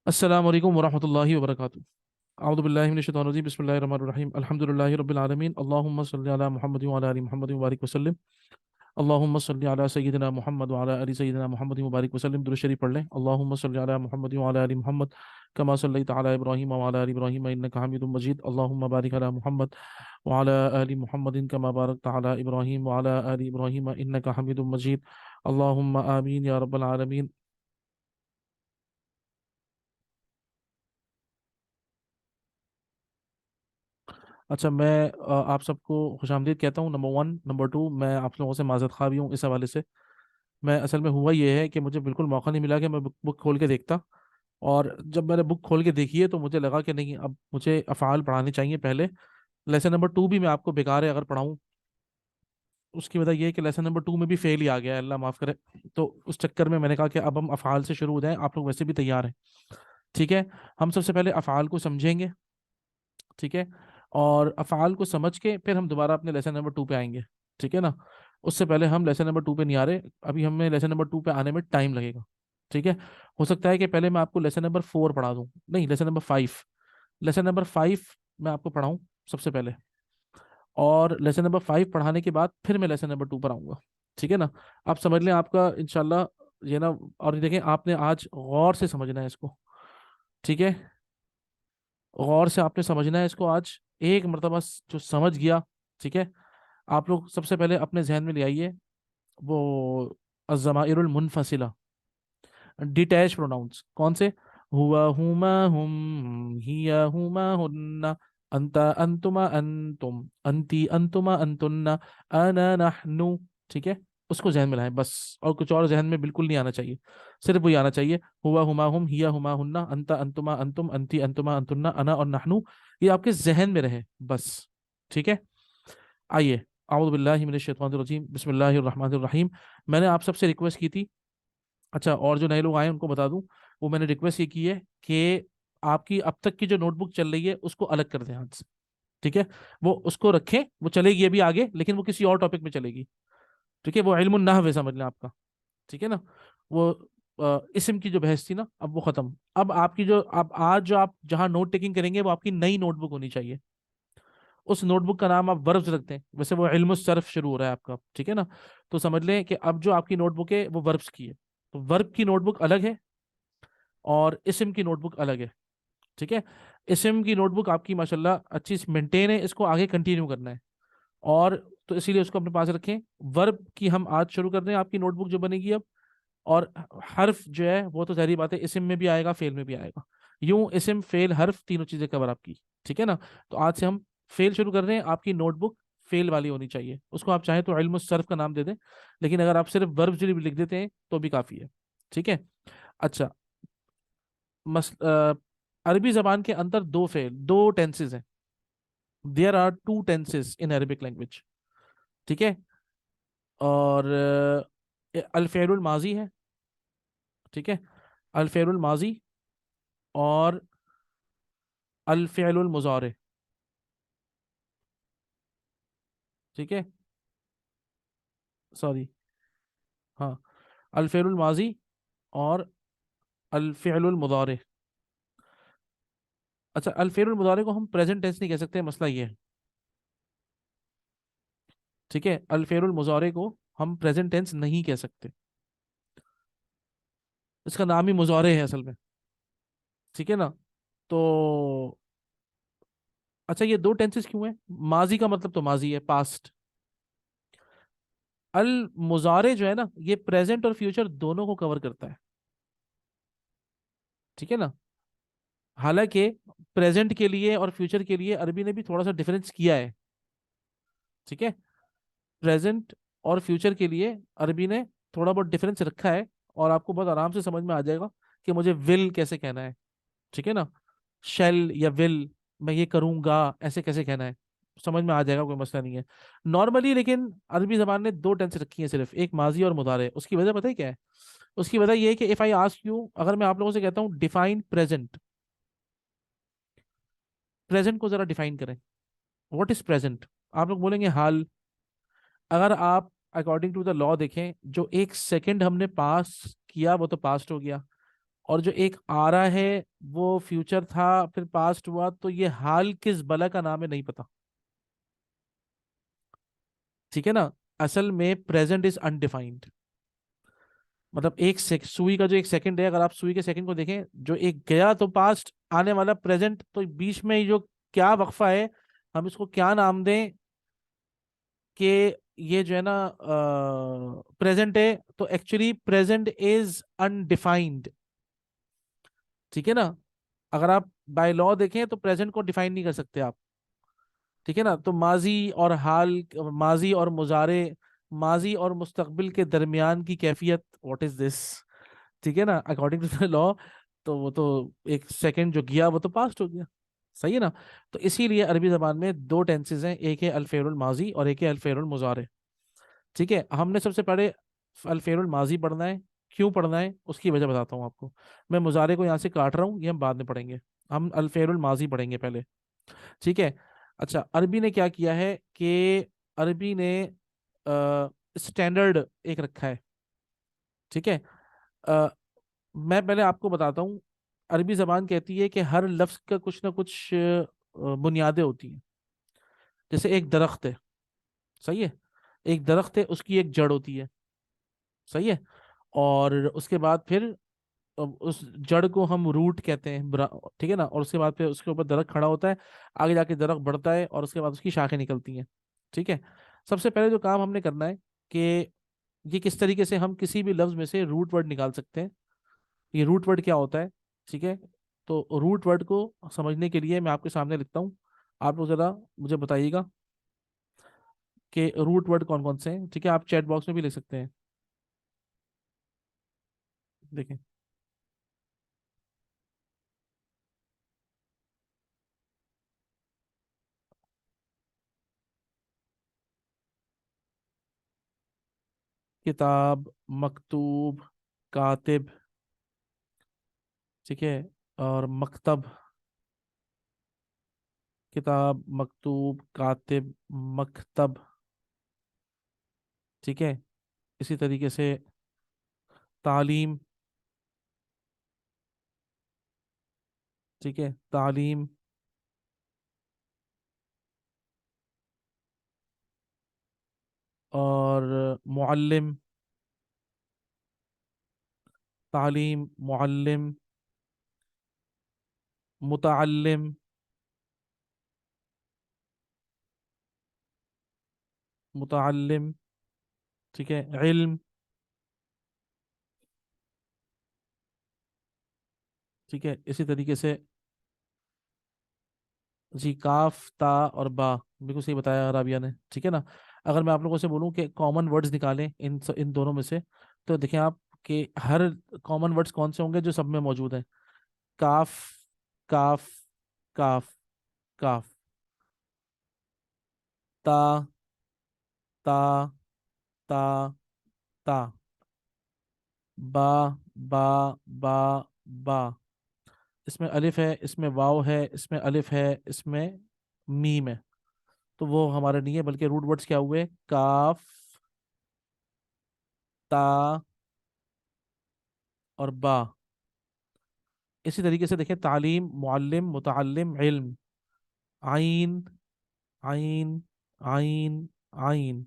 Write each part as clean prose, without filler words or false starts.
अस्सलामु अलैकुम वरहमतुल्लाहि वबरकातुहू। अऊज़ु बिल्लाहि मिनश शैतानिर रजीम। बिस्मिल्लाहिर रहमानिर रहीम। अल्हम्दुलिल्लाहि रब्बिल आलमीन। अल्लाहुम्मा सल्लि अला मुहम्मद व अला आलि मुहम्मद व बारिक वसल्लिम। अल्लाहुम्मा सल्लि अला सय्यिदिना मुहम्मद व अला आलि सय्यिदिना मुहम्मद व बारिक वसल्लिम। दुरूद शरीफ पढ़ लें। अल्लाहुम्मा सल्लि अला मुहम्मद व अला आलि मुहम्मद कमा सल्लैता अला इब्राहीम व अला आलि इब्राहीम इन्नका हमीदुम मजीद। अल्लाहुम्मा बारिक अला मुहम्मद व अला आलि मुहम्मदिन कमा बारकता अला इब्राहीम व अला आलि इब्राहीम इन्नका हमीदुम मजीद। अल्लाहुम्मा आमीन या रब्बल आलमीन। अच्छा, मैं आप सबको खुशामदीद कहता हूँ, नंबर वन। नंबर टू, मैं आप लोगों से माज़रत ख़्वाह भी हूँ इस हवाले से। मैं असल में हुआ ये है कि मुझे बिल्कुल मौका नहीं मिला कि मैं बुक खोल के देखता। और जब मैंने बुक खोल के देखी है तो मुझे लगा कि नहीं, अब मुझे अफ़आल पढ़ाने चाहिए पहले। लेसन नंबर टू भी मैं आपको बेकार है अगर पढ़ाऊँ। उसकी वजह ये है कि लेसन नंबर टू में भी फेल ही आ गया है, अल्लाह माफ़ करे। तो उस चक्कर में मैंने कहा कि अब हम अफ़आल से शुरू हो जाएं। आप लोग वैसे भी तैयार हैं, ठीक है। हम सबसे पहले अफ़आल को समझेंगे, ठीक है। और अफ़आल को समझ के फिर हम दोबारा अपने लेसन नंबर टू पे आएंगे, ठीक है ना। उससे पहले हम लेसन नंबर टू पे नहीं आ रहे, अभी हमें लेसन नंबर टू पे आने में टाइम लगेगा, ठीक है। हो सकता है कि पहले मैं आपको लेसन नंबर फोर पढ़ा दूं, नहीं, lesson number five. Lesson number five मैं आपको पढ़ाऊं सबसे पहले, और लेसन नंबर फाइव पढ़ाने के बाद फिर मैं लेसन नंबर टू पर आऊंगा, ठीक है ना। आप समझ लें, आपका इंशाल्लाह ये ना। और ये देखें, आपने आज गौर से समझना है इसको, ठीक है। गौर से आपने समझना है इसको आज। एक मरतबा जो समझ गया, ठीक है। आप लोग सबसे पहले अपने जहन में ले आइए वो अज़्ज़माइरुल मुनफसिला, डिटैच प्रोनाउंस। कौन से? हुआ, हुमा, हुम, हिया, हुमा, हुन्ना, अंता, अंतुमा, अंतुम, अंती, अंतुमा, अंतुन्ना, अना, नहनु, ठीक है। उसको जहन में लाएं बस, और कुछ और जहन में बिल्कुल नहीं आना चाहिए। सिर्फ वही आना चाहिए, हुआ, हुमा, हुम, हिया, हुमा, हुन्ना, अंता, अंतुमा, अंतुम, अंती, अंतुमा, अंतुन्ना, अना और नहनु। ये आपके जहन में रहे बस, ठीक है। आइए, आऊज़ु बिल्लाहि मिनश शैतानिर रजीम, बिस्मिल्लाहिर रहमानिर रहीम। मैंने आप सबसे रिक्वेस्ट की थी, अच्छा, और जो नए लोग आए उनको बता दूं, वो मैंने रिक्वेस्ट ये की है कि आपकी अब तक की जो नोटबुक चल रही है उसको अलग कर दें हाथ से, ठीक है। वो उसको रखें, वो चलेगी अभी आगे, लेकिन वो किसी और टॉपिक में चलेगी, ठीक है। वो इल्मुन नहव है, समझ लें आपका, ठीक है ना। वो इस्म की जो बहस थी ना, अब वो खत्म। अब आपकी जो, अब आज जो आप जहां नोट टेकिंग करेंगे वो आपकी नई नोटबुक होनी चाहिए। उस नोटबुक का नाम आप वर्ब्स रखते हैं, वैसे वो इल्म सर्फ शुरू हो रहा है आपका, ठीक है ना। तो समझ लें कि अब जो आपकी नोटबुक है वो वर्ब्स की है, तो वर्ब की नोटबुक अलग है और इस्म की नोटबुक अलग है, ठीक है। इस्म की नोटबुक आपकी माशाल्लाह अच्छी मेंटेन है, इसको आगे कंटिन्यू करना है, और तो इसीलिए उसको अपने पास रखें। वर्ब की हम आज शुरू कर रहे हैं, आपकी नोटबुक जो बनेगी अब। और हर्फ जो है वो तो जाहिर बात है इस्म में भी आएगा, फेल में भी आएगा। यूं इस्म, फेल, हर्फ, तीनों चीजें कवर आपकी, ठीक है ना। तो आज से हम फेल शुरू कर रहे हैं, आपकी नोटबुक फेल वाली होनी चाहिए। उसको आप चाहें तो इल्म सर्फ का नाम दे दें, लेकिन अगर आप सिर्फ वर्ब जो लिख देते हैं तो भी काफी है, ठीक है। अच्छा, अरबी जबान के अंदर दो फेल, दो टेंसेज हैं। There are two tenses in Arabic language, ठीक है। और अल फेरुल माजी है, ठीक है। अल फेरुल माजी और अल फेरुल मुजारे, ठीक है। सॉरी, हाँ, अल फेरुल माजी और अल फेरुल मुजारे। अच्छा, अल फेरुल मुजारे को हम प्रेजेंट टेंस नहीं कह सकते, मसला ये है, ठीक है। अल फेरुल मुजारे को हम प्रेजेंट टेंस नहीं कह सकते, इसका नाम ही मुजारे है असल में, ठीक है ना। तो अच्छा, ये दो टेंसेस क्यों है? माजी का मतलब तो माजी है, पास्ट। अल मुजारे जो है ना, ये प्रेजेंट और फ्यूचर दोनों को कवर करता है, ठीक है ना। हालांकि प्रेजेंट के लिए और फ्यूचर के लिए अरबी ने भी थोड़ा सा डिफरेंस किया है, ठीक है। प्रेजेंट और फ्यूचर के लिए अरबी ने थोड़ा बहुत डिफरेंस रखा है, और आपको बहुत आराम से समझ में आ जाएगा कि मुझे विल कैसे कहना है, ठीक है ना। शेल या विल, मैं ये करूंगा, ऐसे कैसे कहना है, समझ में आ जाएगा, कोई मसला नहीं है नॉर्मली। लेकिन अरबी जबान ने दो टेंस रखी है सिर्फ, एक माजी और मुदारे। उसकी वजह पता है क्या है? उसकी वजह ये है कि इफ आई आस्क यू, अगर मैं आप लोगों से कहता हूँ डिफाइन प्रेजेंट, प्रेजेंट को जरा डिफाइन करें। What is present? आप लोग बोलेंगे हाल। अगर आप अकॉर्डिंग टू द लॉ देखें, जो एक सेकंड हमने पास किया वो तो पास्ट हो गया, और जो एक आ रहा है वो फ्यूचर था फिर पास्ट हुआ, तो ये हाल किस बला का नाम है नहीं पता। ठीक है ना। असल में प्रेजेंट इज अनडिफाइंड। मतलब सुई का जो एक सेकंड है, अगर आप सुई के सेकंड को देखें, जो एक गया तो पास्ट, आने वाला प्रेजेंट, तो बीच में जो क्या वक्फा है, हम इसको क्या नाम दें कि ये जो है ना प्रेजेंट है, तो एक्चुअली प्रेजेंट इज अनडिफाइंड। ठीक है ना। अगर आप बाय लॉ देखें तो प्रेजेंट को डिफाइन नहीं कर सकते आप। ठीक है ना। तो माजी और हाल, माजी और मुजारे, माजी और मुस्तकबिल के दरमियान की कैफियत, व्हाट इज दिस। ठीक है ना, अकॉर्डिंग टू द लॉ। तो वो तो एक सेकंड जो गया वो तो पास्ट हो गया। सही है ना। तो इसीलिए अरबी जबान में दो टेंसेज हैं, एक है अल्फेरुल माजी और एक है अल्फेरुल मुजारे। ठीक है, हमने सबसे पहले अल्फेरुल माजी पढ़ना है। क्यों पढ़ना है उसकी वजह बताता हूँ आपको। मैं मुजारे को यहाँ से काट रहा हूँ, ये हम बाद में पढ़ेंगे। हम अल्फेरुल माजी पढ़ेंगे पहले। ठीक है। अच्छा, अरबी ने क्या किया है कि अरबी ने स्टैंडर्ड एक रखा है। ठीक है। अ, मैं पहले आपको बताता हूँ। अरबी जबान कहती है कि हर लफ्ज का कुछ ना कुछ बुनियादें होती हैं। जैसे एक दरख्त है। सही है। एक दरख्त है, उसकी एक जड़ होती है। सही है। और उसके बाद फिर उस जड़ को हम रूट कहते हैं, ठीक है ना। और उसके बाद फिर उसके ऊपर दरख्त खड़ा होता है। आगे जाके दरख्त बढ़ता है और उसके बाद उसकी शाखें निकलती हैं। ठीक है। सबसे पहले जो काम हमने करना है कि ये किस तरीके से हम किसी भी लफ्ज में से रूट वर्ड निकाल सकते हैं। ये रूट वर्ड क्या होता है। ठीक है। तो रूट वर्ड को समझने के लिए मैं आपके सामने लिखता हूँ। आप लोग जरा मुझे बताइएगा कि रूट वर्ड कौन कौन से हैं। ठीक है, आप चैट बॉक्स में भी लिख सकते हैं। देखें। किताब, मकतूब, कातिब। ठीक है। और मकतब। किताब, मकतूब, कातिब, मकतब। ठीक है। इसी तरीके से तालीम। ठीक है, तालीम। और मुअल्लिम। तालीम, मुअल्लिम, मुतअल्लिम, मुतअल्लिम। ठीक है, इल्म। ठीक है, इसी तरीके से जी, काफ, ता और बा। बिल्कुल सही बताया राबिया ने। ठीक है ना। अगर मैं आप लोगों से बोलूं कि कॉमन वर्ड्स निकालें इन दोनों में से, तो देखें आप कि हर कॉमन वर्ड्स कौन से होंगे जो सब में मौजूद हैं। काफ, काफ, काफ, काफ। ता, ता, ता, ता। बा, बा, बा, बा। इसमें अलिफ है, इसमें वाव है, इसमें अलिफ है, इसमें मीम है। तो वो हमारे नहीं है, बल्कि रूट वर्ड्स क्या हुए, काफ, ता और बा। इसी तरीके से देखें, तालीम, मुअल्लिम, मुतअल्लिम, इल्म। आइन, आइन, आइन, आइन।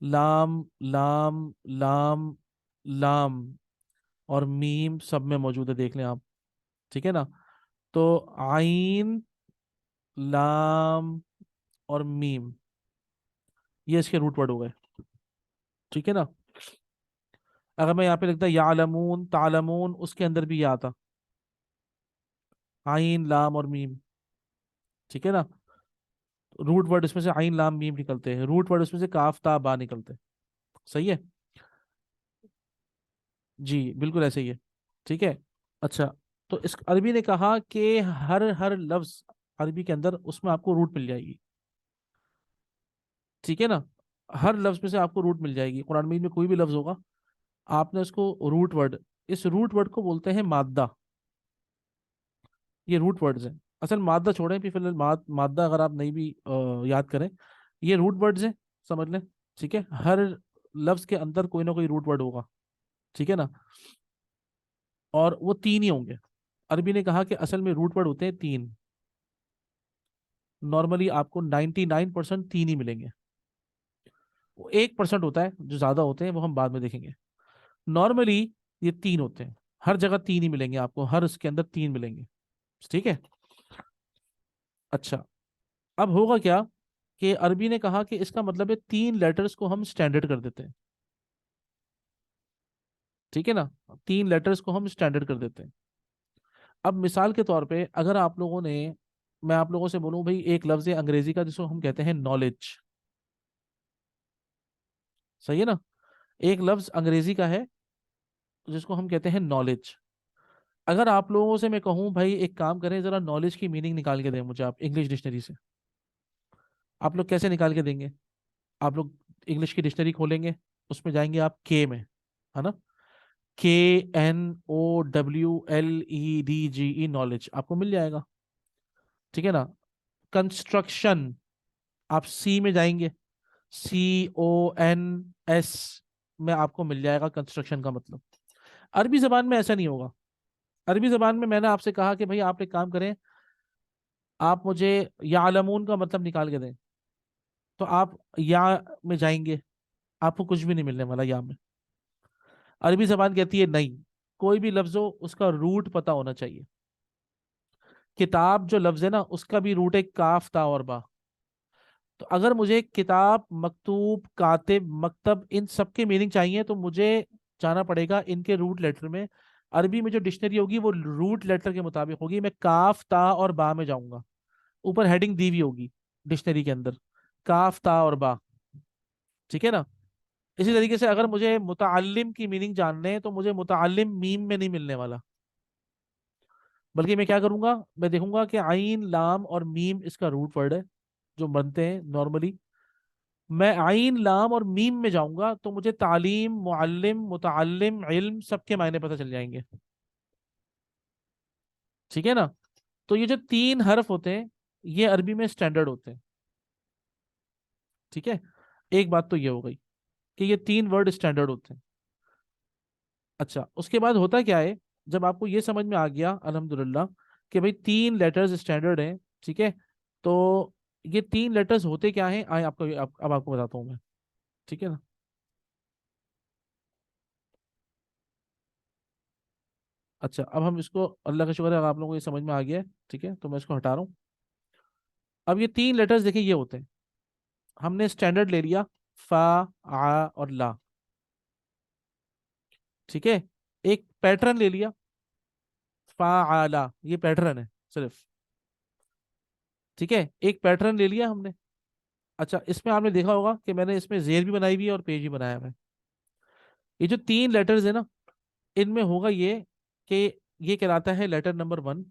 लाम, लाम, लाम, लाम। और मीम सब में मौजूद है, देख लें आप। ठीक है ना। तो आइन, लाम और मीम, ये इसके रूट वर्ड हो गए। ठीक है ना। अगर मैं यहाँ पे लिखता यालमून, तालमून, उसके अंदर भी ये आता, आइन, लाम और मीम। ठीक है ना। रूट वर्ड इसमें से आइन, लाम, मीम निकलते हैं, रूट वर्ड इसमें से काफ, ता, बा निकलते हैं। सही है। जी बिल्कुल ऐसे ही है। ठीक है। अच्छा, तो इस अरबी ने कहा कि हर हर लफ्ज अरबी के अंदर उसमें आपको रूट मिल जाएगी। ठीक है ना। हर लफ्ज में से आपको रूट मिल जाएगी, कुरान मजीद में कोई भी लफ्ज होगा, आपने उसको रूट वर्ड, इस रूट वर्ड को बोलते हैं मादा। ये रूट वर्ड्स हैं। असल मादा छोड़ें भी फिलहाल, मादा अगर आप नहीं भी याद करें, ये रूट वर्ड्स हैं, समझ लें। ठीक है, हर लफ्ज के अंदर कोई ना कोई रूट वर्ड होगा। ठीक है ना। और वो तीन ही होंगे। अरबी ने कहा कि असल में रूट वर्ड होते हैं तीन। नॉर्मली आपको 99% तीन ही मिलेंगे। वो 1% होता है जो ज्यादा होते हैं, वो हम बाद में देखेंगे। नॉर्मली ये तीन होते हैं, हर जगह तीन ही मिलेंगे आपको, हर उसके अंदर तीन मिलेंगे। ठीक है। अच्छा, अब होगा क्या कि अरबी ने कहा कि इसका मतलब है तीन लेटर्स को हम स्टैंडर्ड कर देते हैं। ठीक है ना, तीन लेटर्स को हम स्टैंडर्ड कर देते हैं। अब मिसाल के तौर पे अगर आप लोगों ने, मैं आप लोगों से बोलूं भाई एक लफ्ज है अंग्रेजी का जिसको हम कहते हैं नॉलेज। सही है ना, एक लफ्ज अंग्रेजी का है जिसको हम कहते हैं नॉलेज। अगर आप लोगों से मैं कहूं भाई एक काम करें, जरा नॉलेज की मीनिंग निकाल के दें मुझे आप इंग्लिश डिक्शनरी से, आप लोग कैसे निकाल के देंगे? आप लोग इंग्लिश की डिक्शनरी खोलेंगे, उसमें जाएंगे आप के में, है ना, KNOWLEDGE, नॉलेज आपको मिल जाएगा। ठीक है ना। कंस्ट्रक्शन, आप सी में जाएंगे, CONS में आपको मिल जाएगा कंस्ट्रक्शन का मतलब। अरबी जबान में ऐसा नहीं होगा। अरबी जबान में मैंने आपसे कहा कि भाई आप एक काम करें, आप मुझे यालमून का मतलब निकाल के दें, तो आप या में जाएंगे, आपको कुछ भी नहीं मिलने वाला या में। अरबी जबान कहती है नहीं, कोई भी लफ्ज हो उसका रूट पता होना चाहिए। किताब जो लफ्ज है ना, उसका भी रूट है काफ ता और बा। तो अगर मुझे किताब, मकतूब, कातिब, मकतब, इन सब के मीनिंग चाहिए तो मुझे जाना पड़ेगा इनके रूट लेटर में। अरबी में जो डिक्शनरी होगी वो रूट लेटर के मुताबिक होगी। मैं काफ ता और बा में जाऊंगा, ऊपर हेडिंग दी हुई होगी डिक्शनरी के अंदर, काफ ता और बा। ठीक है ना। इसी तरीके से अगर मुझे मुतअल्लिम की मीनिंग जानने हैं तो मुझे मुतअल्लिम मीम में नहीं मिलने वाला, बल्कि मैं क्या करूंगा, मैं देखूंगा कि आइन, लाम और मीम इसका रूट वर्ड है जो बनते हैं नॉर्मली। मैं आइन, लाम और मीम में जाऊंगा तो मुझे तालीम, मुअल्लिम, मुतअल्लिम, इल्म सबके मायने पता चल जाएंगे। ठीक है ना। तो ये जो तीन हर्फ होते हैं ये अरबी में स्टैंडर्ड होते हैं। ठीक है, एक बात तो ये हो गई कि ये तीन वर्ड स्टैंडर्ड होते हैं। अच्छा, उसके बाद होता क्या है, जब आपको ये समझ में आ गया अल्हम्दुलिल्लाह कि भाई तीन लेटर्स स्टैंडर्ड हैं, ठीक है, तो ये तीन लेटर्स होते क्या हैं, आए आपको अब आपको बताता हूँ मैं। ठीक है ना। अच्छा, अब हम इसको, अल्लाह का शुक्र है आप लोगों को ये समझ में आ गया है, ठीक है, तो मैं इसको हटा रहा हूँ। अब ये तीन लेटर्स देखिए ये होते हैं, हमने स्टैंडर्ड ले लिया, फा, आ और ला। ठीक है, एक पैटर्न ले लिया, फा, आ, ला, ये पैटर्न है सिर्फ। ठीक है, एक पैटर्न ले लिया हमने। अच्छा, इसमें आपने देखा होगा कि मैंने इसमें जेर भी बनाई हुई है और पेज भी बनाया हुआ है। ये जो तीन लेटर्स है ना, इनमें होगा ये कि ये कहलाता है लेटर नंबर वन,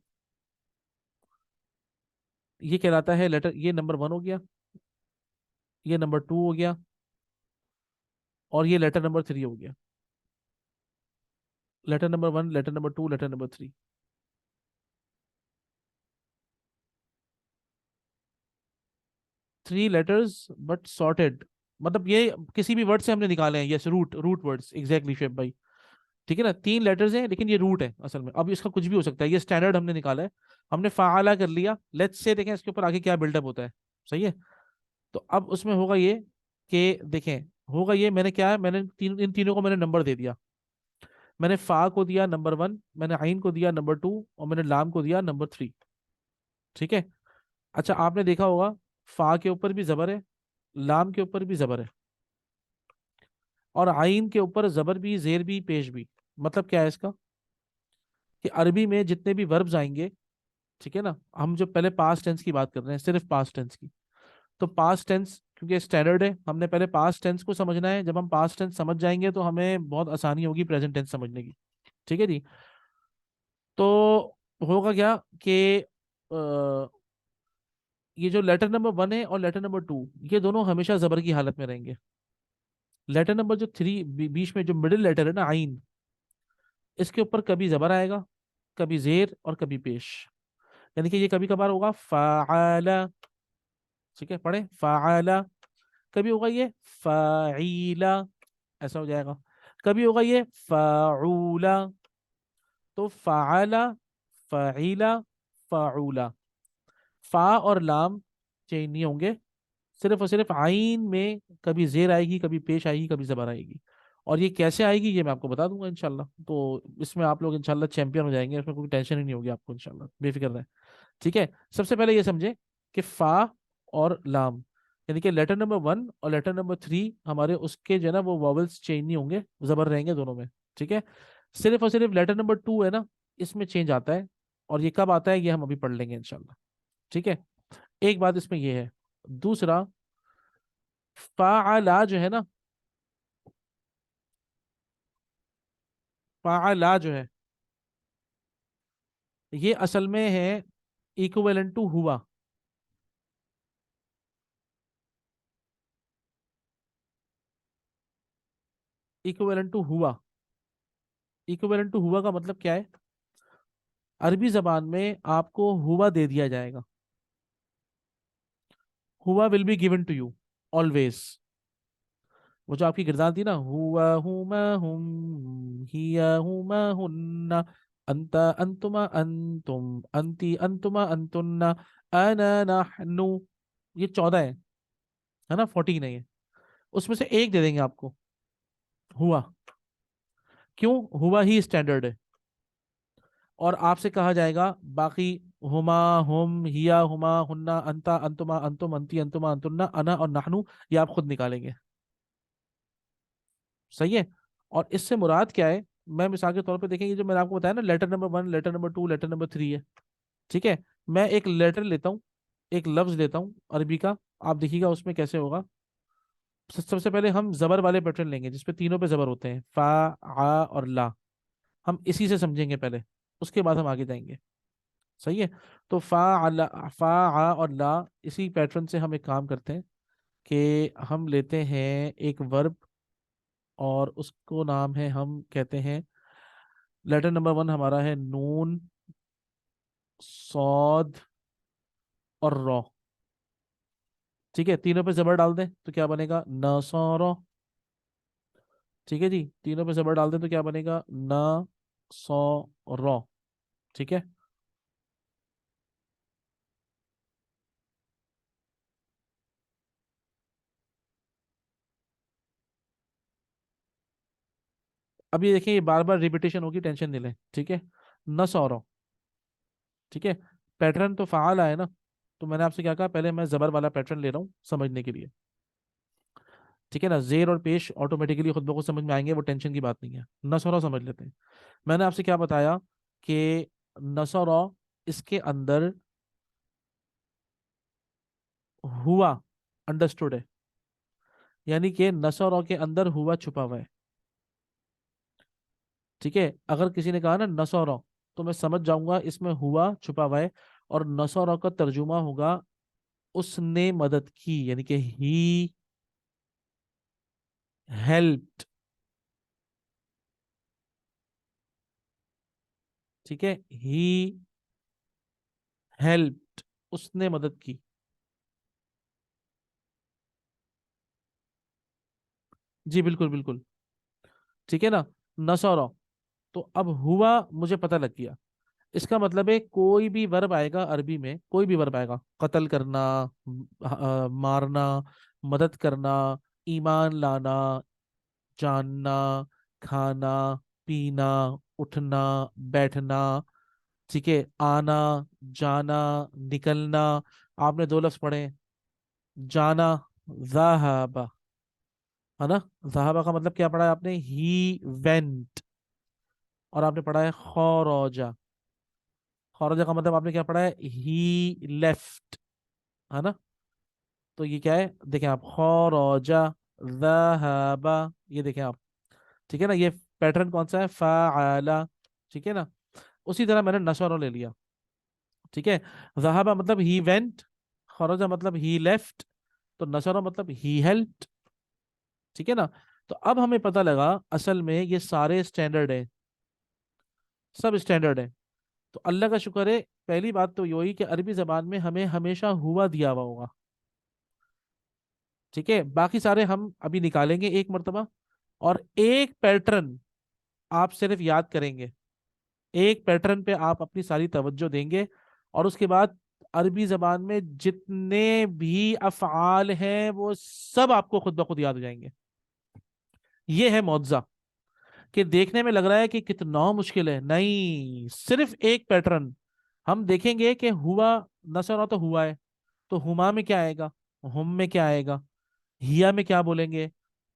ये कहलाता है लेटर, ये नंबर वन हो गया, ये नंबर टू हो गया, और ये लेटर नंबर थ्री हो गया। Letter number one, letter number two, letter number three. Three letters but sorted, मतलब ये किसी भी वर्ड से हमने निकाले हैं, yes, root, root words, exactly shape भाई। ठीक है ना, तीन लेटर्स हैं लेकिन ये रूट है असल में। अब इसका कुछ भी हो सकता है, ये स्टैंडर्ड हमने निकाला है। हमने फाला कर लिया, लेट्स से देखें इसके ऊपर आगे क्या बिल्डअप होता है। सही है। तो अब उसमें होगा ये कि देखें, होगा ये, मैंने क्या है, मैंने इन तीनों को मैंने नंबर दे दिया। मैंने फा को दिया नंबर वन, मैंने आइन को दिया नंबर टू, और मैंने लाम को दिया नंबर थ्री। ठीक है। अच्छा, आपने देखा होगा फा के ऊपर भी जबर है, लाम के ऊपर भी जबर है, और आइन के ऊपर जबर भी, जेर भी, पेश भी। मतलब क्या है इसका, कि अरबी में जितने भी वर्ब्स आएंगे, ठीक है ना, हम जो पहले पास्ट टेंस की बात कर रहे हैं, सिर्फ पास्ट टेंस की, तो पास्ट टेंस क्योंकि स्टैंडर्ड है, हमने पहले पास्ट टेंस को समझना है। जब हम पास्ट टेंस समझ जाएंगे तो हमें बहुत आसानी होगी प्रेजेंट टेंस समझने की। ठीक है जी। तो होगा क्या कि ये जो लेटर नंबर वन है और लेटर नंबर टू, ये दोनों हमेशा जबर की हालत में रहेंगे। लेटर नंबर जो थ्री, बीच में जो मिडिल लेटर है ना, आइन, इसके ऊपर कभी जबर आएगा, कभी जेर और कभी पेश। यानी कि ये कभी कभार होगा फ़ाला। ठीक है, पढ़े फ़ाला। कभी होगा ये फ़ाईला, ऐसा हो जाएगा। कभी होगा ये फ़ाऊला। तो फ़ाला, फ़ईला, फ़ाउला। फा और लाम चेंज नहीं होंगे, सिर्फ और सिर्फ आइन में कभी जेर आएगी, कभी पेश आएगी, कभी जबर आएगी। और ये कैसे आएगी ये मैं आपको बता दूंगा इंशाल्लाह। तो इसमें आप लोग इंशाल्लाह चैंपियन हो जाएंगे, इसमें कोई टेंशन ही नहीं होगी आपको इंशाल्लाह, बेफिक्र रहें। ठीक है। सबसे पहले ये समझे कि फा और लाम, यानी कि लेटर नंबर 1 और लेटर नंबर 3 हमारे उसके जो है ना वो वॉवल्स चेंज नहीं होंगे, जबर रहेंगे दोनों में। ठीक है। सिर्फ और सिर्फ लेटर नंबर 2 है ना, इसमें चेंज आता है। और ये कब आता है ये हम अभी पढ़ लेंगे इंशाल्लाह। ठीक है। एक बात इसमें ये है। दूसरा, फाअला जो है ना, फाअला जो है ये असल में है इक्विवेलेंट टू हुआ। इक्विवेलेंट टू हुआ। इक्विवेलेंट टू हुआ का मतलब क्या है? अरबी जबान में आपको हुआ दे दिया जाएगा। हुआ will be given to you always. वो जो आपकी गिरदार थी ना, हुआ हुमा हुम हिया हुमा हुन्ना, अंता अंतुमा अंतुम अंती अंतुमा अंतुन्ना, अना नहनु, ये 14 है ना, 14 है ये। उसमें से एक दे देंगे आपको, हुआ। क्यों? हुआ ही स्टैंडर्ड है। और आपसे कहा जाएगा बाकी हुमा, हुम, हिया, हुमा, हुन्ना, अंता, अंतुमा, अंतुम, अंती, अंतुमा, अंतुन्ना, अना और नाहनु, ये आप खुद निकालेंगे। सही है। और इससे मुराद क्या है? मैं मिसाल के तौर पे देखेंगे, जो मैंने आपको बताया ना, letter number 1, letter number 2, letter number 3 है। ठीक है। मैं एक लेटर लेता हूँ, एक लफ्ज लेता हूँ अरबी का, आप देखिएगा उसमें कैसे होगा। सबसे पहले हम जबर वाले पैटर्न लेंगे जिसपे तीनों पे जबर होते हैं, फा, आ और ला। हम इसी से समझेंगे पहले, उसके बाद हम आगे जाएंगे। सही है। तो फा, आ और ला, इसी पैटर्न से हम एक काम करते हैं कि हम लेते हैं एक वर्ब, और उसको नाम है, हम कहते हैं लेटर नंबर 1 हमारा है नून, सौद और रॉ। ठीक है। तीनों पे जबर डाल दें तो क्या बनेगा? न सौ रॉ। ठीक है जी। तीनों पे जबर डाल दें तो क्या बनेगा? न सौ रॉ। ठीक है। अब ये देखिए, ये बार बार रिपीटेशन होगी, टेंशन नहीं लें। ठीक है। न सौ रॉ। ठीक है। पैटर्न तो फ़ाल आया ना, तो मैंने आपसे क्या कहा, पहले मैं जबर वाला पैटर्न ले रहा हूँ समझने के लिए। ठीक है ना, जेर और पेश ऑटोमेटिकली खुद ब खुद समझ में आएंगे, वो टेंशन की बात नहीं है। नसौरा समझ लेते हैं। मैंने आपसे क्या बताया कि नसौरा, इसके अंदर हुआ अंडरस्टूड है, यानी कि नसौरा के अंदर हुआ छुपा हुआ है। ठीक है। अगर किसी ने कहा ना नसौरा, तो मैं समझ जाऊंगा इसमें हुआ छुपा हुआ है। और नसौरा का तर्जुमा होगा उसने मदद की, यानी कि ही हेल्प्ड। ठीक है। ही हेल्प्ड, उसने मदद की। जी बिल्कुल बिल्कुल। ठीक है ना। नसौरा। तो अब हुआ मुझे पता लग गया। इसका मतलब है कोई भी वर्ब आएगा अरबी में, कोई भी वर्ब आएगा, कत्ल करना, मारना, मदद करना, ईमान लाना, जानना, खाना, पीना, उठना, बैठना। ठीक है। आना, जाना, निकलना। आपने दो लफ्ज पढ़े, जाना, ज़हाबा, है ना। ज़हाबा का मतलब क्या पढ़ा है आपने? He went. और आपने पढ़ा है खौरोजा। खौरोजा का मतलब आपने क्या पढ़ा है? ही लेफ्ट, है ना। तो ये क्या है? देखें आप, खौरोजा, ज़हाबा, ये देखें आप। ठीक है ना। ये पैटर्न कौन सा है? फ़ाआला। ठीक है ना। उसी तरह मैंने नशरा ले लिया। ठीक है। ज़हाबा मतलब ही वेंट, खौरोजा मतलब ही लेफ्ट, तो नशरा मतलब ही हेल्प्ड। ठीक है ना। तो अब हमें पता लगा असल में ये सारे स्टैंडर्ड है, सब स्टैंडर्ड है। तो अल्लाह का शुक्र है, पहली बात तो यही कि अरबी जबान में हमें हमेशा हुआ दिया हुआ होगा। ठीक है। बाकी सारे हम अभी निकालेंगे एक मर्तबा। और एक पैटर्न आप सिर्फ याद करेंगे, एक पैटर्न पे आप अपनी सारी तवज्जो देंगे, और उसके बाद अरबी जबान में जितने भी अफ़आल हैं वो सब आपको खुद ब खुद याद हो जाएंगे। ये है मौज़ा। कि देखने में लग रहा है कि कितना मुश्किल है, नहीं, सिर्फ एक पैटर्न हम देखेंगे कि हुआ, नसरा तो हुआ है, तो हुमा में क्या आएगा, हुम में क्या आएगा, हिया में क्या बोलेंगे,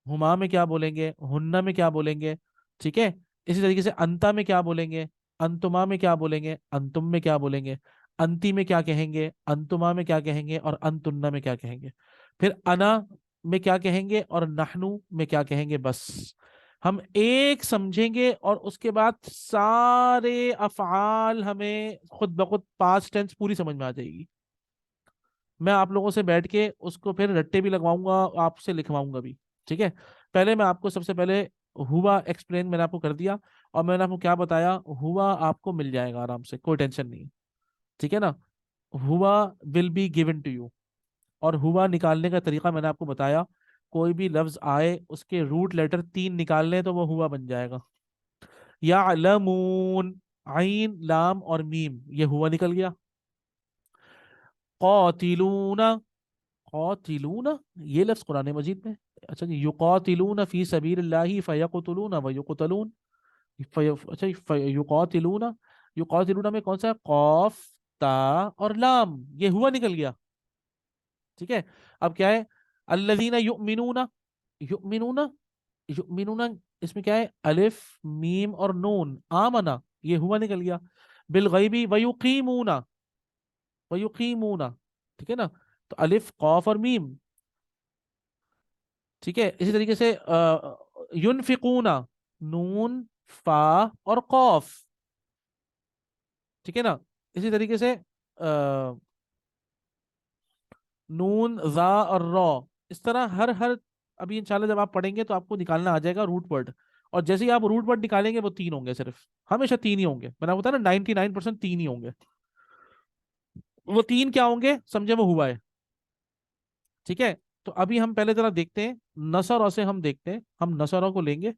हुमा में क्या बोलेंगे, हुन्ना में क्या बोलेंगे। ठीक है। इसी तरीके से अंता में क्या बोलेंगे, अंतुमा में क्या बोलेंगे, अंतुम में क्या बोलेंगे, अंती में क्या कहेंगे, अंतुमा में क्या कहेंगे, और अंतुन्ना में क्या कहेंगे। फिर अना में क्या कहेंगे और नहनु में क्या कहेंगे। बस हम एक समझेंगे और उसके बाद सारे अफआल हमें खुद ब खुद पास्ट टेंस पूरी समझ में आ जाएगी। मैं आप लोगों से बैठ के उसको फिर रट्टे भी लगवाऊंगा, आपसे लिखवाऊंगा भी। ठीक है। पहले मैं आपको सबसे पहले हुआ एक्सप्लेन मैंने आपको कर दिया, और मैंने आपको क्या बताया, हुआ आपको मिल जाएगा आराम से, कोई टेंशन नहीं। ठीक है ना। हुआ will be given to you. और हुआ निकालने का तरीका मैंने आपको बताया। कोई भी लफ्ज आए उसके रूट लेटर 3 निकाल लें तो वो हुआ बन जाएगा। यालमून, आइन लाम और मीम, ये हुआ निकल गया। कौतिलूना, कौतिलूना ये लफ्ज कुरान मजीद में। अच्छा जी, युकातिलून फी सबीलिल्लाहि फयकुतुलून व युकतलून। अच्छा, युकातिलूना, युकातिलूना में कौन सा है, कौफ, ता और लाम, ये हुआ निकल गया। ठीक है। अब क्या है, अल्लज़ीना युमिनूना, युमिनूना, युमिनूना, इसमें क्या है, अलिफ मीम और नून, आमना, ये हुआ निकल गया। बिल गैबी वयुकीमूना, वयुकीमूना। ठीक है ना। तो अलिफ कौफ और मीम। ठीक है। इसी तरीके से युनफिकूना, नून, फा और कौफ। ठीक है ना। इसी तरीके से नून, जा और रॉ। इस तरह हर हर, अभी इंशाल्लाह जब आप पढ़ेंगे तो आपको निकालना आ जाएगा रूट वर्ड। और जैसे ही आप रूट वर्ड निकालेंगे वो 3 होंगे, सिर्फ हमेशा 3 ही होंगे, मैंने आपको बताया ना 99% 3 ही होंगे। वो 3 क्या होंगे समझे, वो हुआ है। ठीक है। तो अभी हम पहले जरा देखते हैं, नसर से हम देखते हैं, हम नसरों को लेंगे,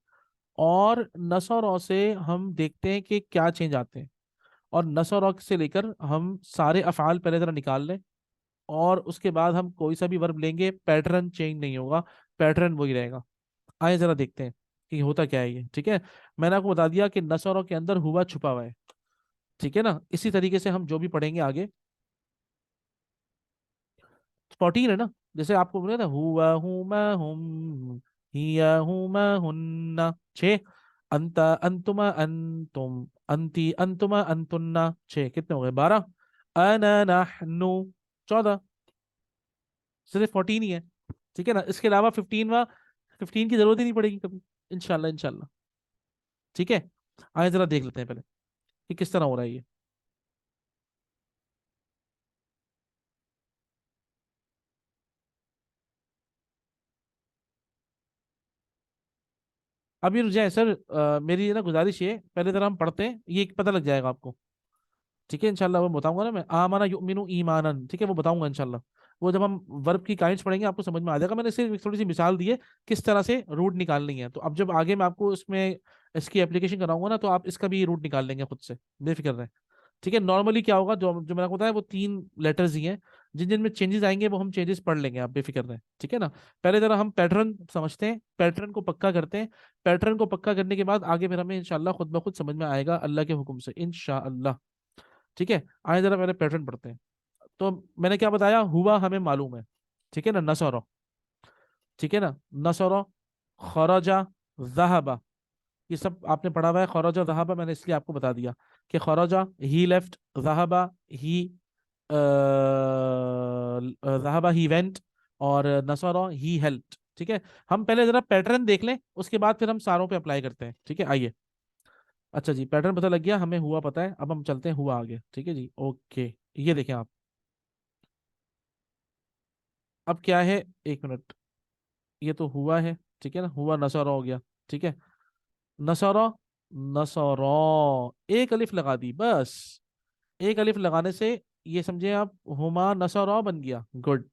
और नसरों से हम देखते हैं कि क्या चेंज आते हैं। और नसरों से लेकर हम सारे अफ़आल पहले जरा निकाल लें, और उसके बाद हम कोई सा भी वर्ब लेंगे, पैटर्न चेंज नहीं होगा, पैटर्न वही रहेगा। आइए जरा देखते हैं कि होता क्या है ये। ठीक है। मैंने आपको बता दिया कि नसरों के अंदर हुआ छुपा हुआ है। ठीक है ना। इसी तरीके से हम जो भी पढ़ेंगे आगे, 14 है ना। जैसे आपको बोला था, हुआ हुमा हुम, हिया हुमा हुन्ना 6, अंत अंतुमा अंतुम, अंती अंतुमा अंतुन्ना 6, कितने हो गए 12, अना नहनु 14, सिर्फ 14 ही है। ठीक है ना। इसके अलावा 15 की जरूरत ही नहीं पड़ेगी कभी, इंशाल्लाह इंशाल्लाह। ठीक है। आइए जरा देख लेते हैं पहले कि किस तरह हो रहा है ये। अभी रुक जाए सर, मेरी ना गुजारिश है, पहले जरा हम पढ़ते हैं, ये पता लग जाएगा आपको। ठीक है इंशाल्लाह, वो बताऊंगा ना मैं, आमाना युमिनु ईमानन, ठीक है, वो बताऊंगा इंशाल्लाह। वो जब हम वर्ब की काइंड्स पढ़ेंगे आपको समझ में आ जाएगा। मैंने सिर्फ एक थोड़ी सी मिसाल दी है किस तरह से रूट निकालनी है, तो अब जब आगे मैं आपको इसमें इसकी एप्लीकेशन कराऊंगा ना, तो आप इसका भी रूट निकाल लेंगे खुद से, बेफिक्र रहें। ठीक है। नॉर्मली क्या होगा, जो जो मैंने आपको बताया वो 3 लेटर्स ही हैं, जिन जिन में चेंजेस आएंगे वो हम चेंजेस पढ़ लेंगे, आप बेफिक्र रहें। ठीक है ना। पहले जरा हम पैटर्न समझते हैं, पैटर्न को पक्का करते हैं। पैटर्न को पक्का करने के बाद आगे फिर हमें इंशाल्लाह खुद ब खुद समझ में आएगा अल्लाह के हुक्म से, इंशाअल्लाह। ठीक है। आए जरा पहले पैटर्न पढ़ते हैं। तो मैंने क्या बताया, हुआ हमें मालूम है। ठीक है ना, नसरो। ठीक है ना। नसरो, खरजा, जहाबा, ये सब आपने पढ़ा हुआ है। खरजा जहाबा मैंने इसलिए आपको बता दिया कि खरजा ही लेफ्ट, जहाबा ही जहाबा ही वेंट, और नसरा ही हेल्प्ड। ठीक है। हम पहले जरा पैटर्न देख लें, उसके बाद फिर हम सारों पे अप्लाई करते हैं। ठीक है, आइए। अच्छा जी, पैटर्न पता लग गया, हमें हुआ पता है, अब हम चलते हैं हुआ आगे। ठीक है जी, ओके। ये देखें आप, अब क्या है, एक मिनट, ये तो हुआ है। ठीक है ना, हुआ नसरा हो गया। ठीक है। नसरा, नसरा, एक अलिफ लगा दी बस। एक अलिफ लगाने से ये समझे आप, हुमा नसरा बन गया, गुड।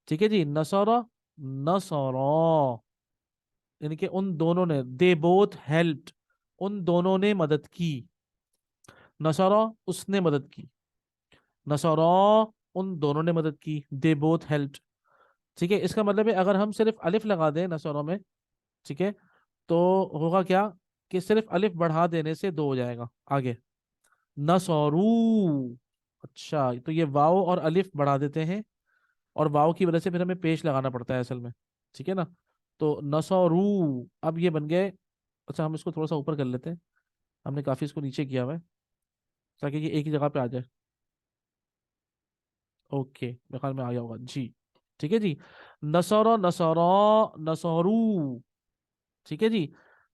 ठीक है जी, नसरा, नसरा, यानी कि उन दोनों ने, दे बोथ हेल्प्ड, उन दोनों ने मदद की। नसरा उसने मदद की, नसरा उन दोनों ने मदद की, दे बोथ हेल्प्ड। ठीक है, इसका मतलब है अगर हम सिर्फ अलिफ लगा दें नसरा में, ठीक है, तो होगा क्या कि सिर्फ अलिफ बढ़ा देने से दो हो जाएगा आगे, नसरू। अच्छा, तो ये वाव और अलिफ बढ़ा देते हैं, और वाव की वजह से फिर हमें पेश लगाना पड़ता है असल में। ठीक है ना, तो नसरू अब ये बन गए। अच्छा, हम इसको थोड़ा सा ऊपर कर लेते हैं, हमने काफी इसको नीचे किया हुआ है, ताकि ये एक ही जगह पे आ जाए। ओके, मेरे ख्याल में आ गया होगा जी। ठीक है जी, नसरा नसरा नसरू। ठीक है जी,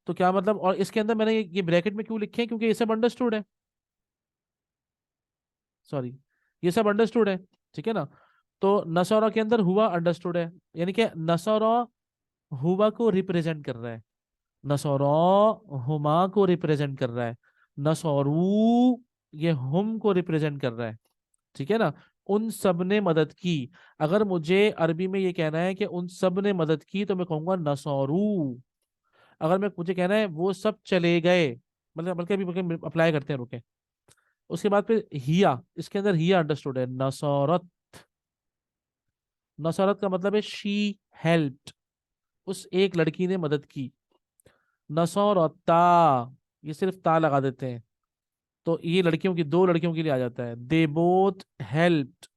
तो क्या मतलब, और इसके अंदर मैंने ये ब्रैकेट में क्यों लिखे हैं, क्योंकि ये सब अंडरस्टूड है, सॉरी, ये सब अंडरस्टूड है। ठीक है ना, तो नसौरा के अंदर हुआ अंडरस्टूड है, यानी कि नसौरा हुआ को रिप्रेजेंट कर रहा है, नसौरा हुमा को रिप्रेजेंट कर रहा है, नसौरू ये हुम को रिप्रेजेंट कर रहा है। ठीक है ना, उन सब ने मदद की। अगर मुझे अरबी में ये कहना है कि उन सब ने मदद की, तो मैं कहूंगा नसौरू। अगर मैं मुझे कहना है वो सब चले गए, मतलब बल्कि अभी अप्लाई करते हैं, रुके। उसके बाद फिर हिया, इसके अंदर हिया अंडरस्टूड है, नसौरत। नसरत का मतलब है शी हेल्प्ड, उस एक लड़की ने मदद की। नसौरता, ये सिर्फ ता लगा देते हैं, तो ये लड़कियों की, दो लड़कियों के लिए आ जाता है, दे बोथ हेल्प्ड।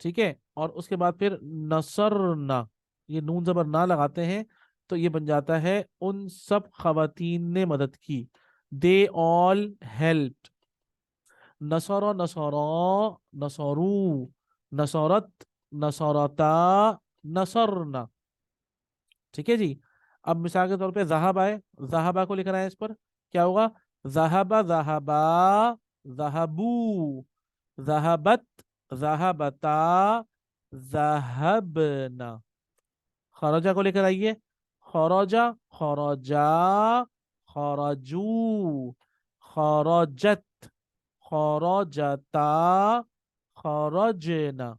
ठीक है, और उसके बाद फिर नसरना, ये नून जबर ना लगाते हैं, तो ये बन जाता है उन सब खवातीन ने मदद की, दे ऑल हेल्प्ड। नसर नसरा नसरू नसरत नसरता नसरना। ठीक है जी, अब मिसाल के तौर पे जहाब आए, जहाबा को लिखना है इस पर, क्या होगा, जहाबा जहाबा जहाबू जहाबत जहाबता जहबना। खरजा को लेकर आइए, खरजा खरजा खरजू खरजत खरजता खरजना।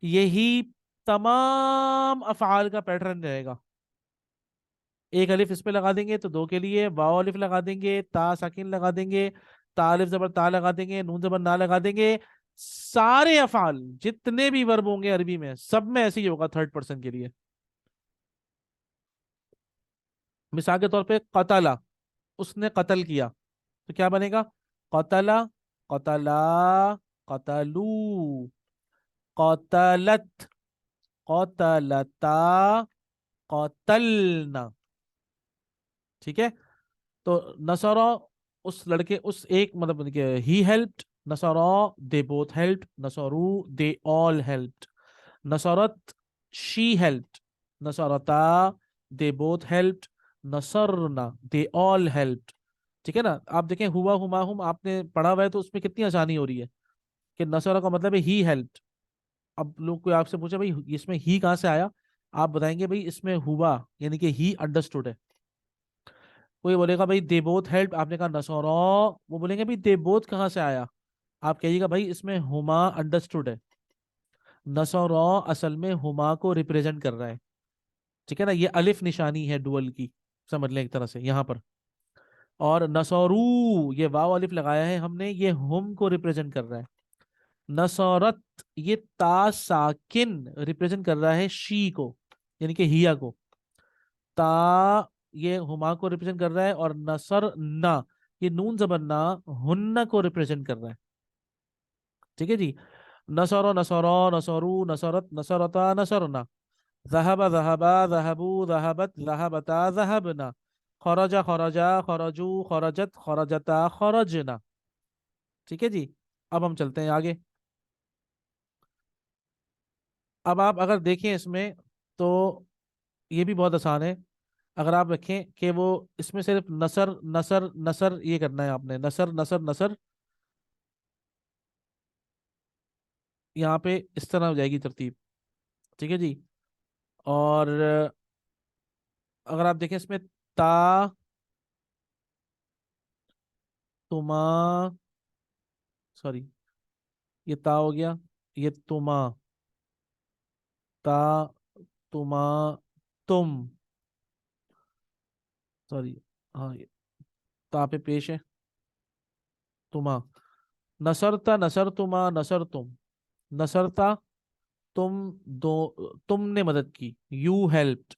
यही तमाम अफआल का पैटर्न रहेगा। एक अलिफ इस पे लगा देंगे तो दो के लिए, वाव अलिफ लगा देंगे, ता साकिन लगा देंगे, ता अलिफ जबर ता लगा देंगे, नून जबर ना लगा देंगे। सारे अफआल जितने भी वर्ब होंगे अरबी में, सब में ऐसे ही होगा थर्ड पर्सन के लिए। मिसाल के तौर पे कतला, उसने कत्ल किया, तो क्या बनेगा, कतला कतला कतलू कतलत कतलता कतलना। ठीक है, तो नसरा उस लड़के, उस एक मतलब ही हेल्प्ड, नसरा दे बोथ हेल्प्ड, नसरू दे ऑल हेल्प्ड, नसरत शी हेल्प्ड, नसरता दे बोथ हेल्प्ड, नसरना दे ऑल हेल्प्ड। ठीक है ना, आप देखें हुआ हुमा हुम आपने पढ़ा हुआ है, तो उसमें कितनी आसानी हो रही है कि नसरा का मतलब है ही हेल्प्ड। अब लोग कोई आपसे पूछे भाई इसमें ही कहाँ से आया, आप बताएंगे भाई इसमें हुआ, यानी कि ही अंडरस्टूड है। कोई बोलेगा भाई दे बोथ हेल्प, आपने कहा नसौरा, वो बोलेंगे भाई दे बोथ कहाँ से आया, आप कहिएगा भाई इसमें हुमा अंडरस्टूड है। नसौरा असल में हुमा को रिप्रेजेंट कर रहा है। ठीक है ना, ये अलिफ निशानी है डुअल की, समझ लें एक तरह से यहाँ पर। और नसौरू, ये वाव अलिफ लगाया है हमने, ये हुम को रिप्रेजेंट कर रहा है। नसौरत, ये ता साकिन रिप्रेजेंट कर रहा है शी को, यानी कि हिया को। ता ये हुमा को रिप्रेजेंट कर रहा है, और नसर ना, ये नून जबर ना हुन्ना को रिप्रेजेंट कर रहा है। ठीक है जी, नसरो नसरो नसरू नसरत नसरता नसरना, जहबा जहबा जहबू जहबत जहबता जहबना, खरजा खरजा खरजू खरजत खरजता खरजना। ठीक है जी, अब हम चलते हैं आगे। अब आप अगर देखें इसमें, तो ये भी बहुत आसान है। अगर आप रखें कि वो इसमें सिर्फ नसर नसर नसर ये करना है आपने, नसर नसर नसर, यहाँ पे इस तरह हो जाएगी तरतीब। ठीक है जी, और अगर आप देखें इसमें ता तुमा, सॉरी, ये ता हो गया, ये तुमा, ता तुमा तुम, सॉरी, हाँ, ता पे पेश है, तुमा। नसरता, नसर तुमा, नसर तुम। नसरता, तुम, दो, तुमने मदद की, यू हेल्प्ड।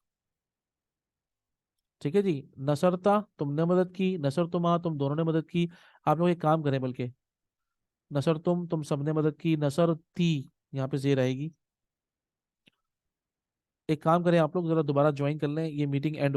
ठीक है जी। नसरता, तुमने मदद की, नसर तुमा, तुम दोनों ने मदद की। आप लोग एक काम करें बल्कि, नसर तुम सबने मदद की, नसर ती, यहाँ पे जेर आएगी। एक काम करें, आप लोग जरा दोबारा ज्वाइन कर लें, ये मीटिंग एंड